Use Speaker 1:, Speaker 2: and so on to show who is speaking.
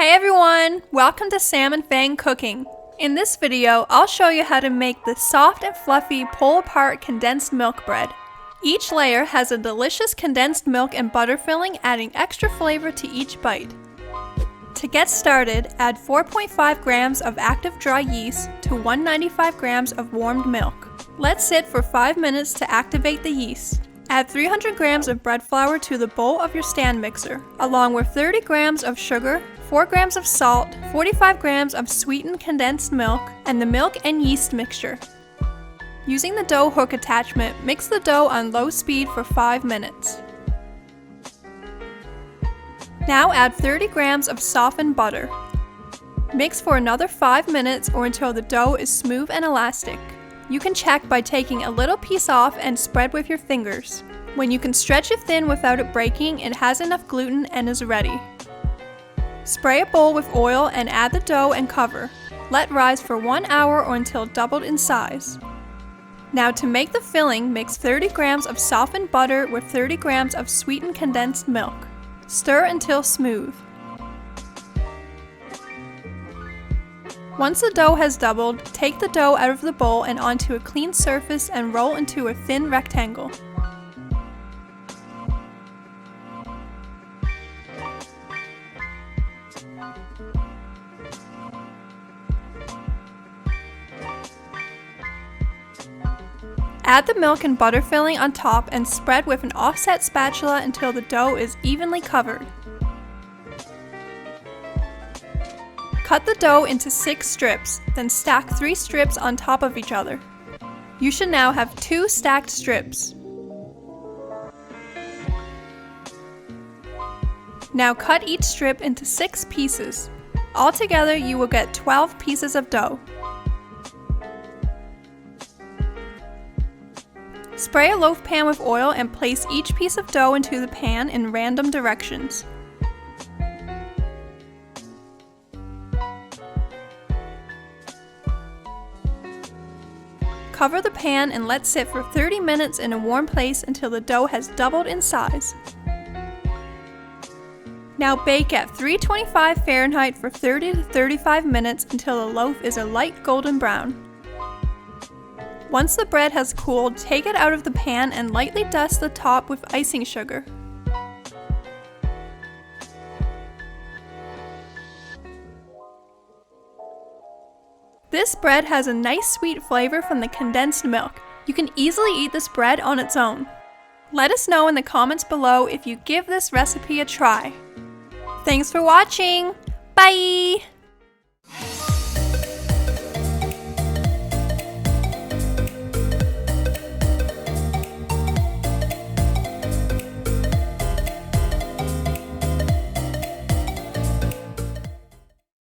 Speaker 1: Hey everyone! Welcome to Sam and Feng Cooking. In this video, I'll show you how to make the soft and fluffy pull-apart condensed milk bread. Each layer has a delicious condensed milk and butter filling, adding extra flavor to each bite. To get started, add 4.5 grams of active dry yeast to 195 grams of warmed milk. Let sit for 5 minutes to activate the yeast. Add 300 grams of bread flour to the bowl of your stand mixer, along with 30 grams of sugar, 4 grams of salt, 45 grams of sweetened condensed milk, and the milk and yeast mixture. Using the dough hook attachment, mix the dough on low speed for 5 minutes. Now add 30 grams of softened butter. Mix for another 5 minutes or until the dough is smooth and elastic. You can check by taking a little piece off and spread with your fingers. When you can stretch it thin without it breaking, it has enough gluten and is ready. Spray a bowl with oil and add the dough and cover. Let rise for 1 hour or until doubled in size. Now to make the filling, mix 30 grams of softened butter with 30 grams of sweetened condensed milk. Stir until smooth. Once the dough has doubled, take the dough out of the bowl and onto a clean surface and roll into a thin rectangle. Add the milk and butter filling on top and spread with an offset spatula until the dough is evenly covered. Cut the dough into 6 strips, then stack 3 strips on top of each other. You should now have 2 stacked strips. Now cut each strip into 6 pieces. Altogether, you will get 12 pieces of dough. Spray a loaf pan with oil and place each piece of dough into the pan in random directions. Cover the pan and let sit for 30 minutes in a warm place until the dough has doubled in size. Now bake at 325 Fahrenheit for 30 to 35 minutes until the loaf is a light golden brown. Once the bread has cooled, take it out of the pan and lightly dust the top with icing sugar. This bread has a nice sweet flavor from the condensed milk. You can easily eat this bread on its own. Let us know in the comments below if you give this recipe a try. Thanks for watching! Bye!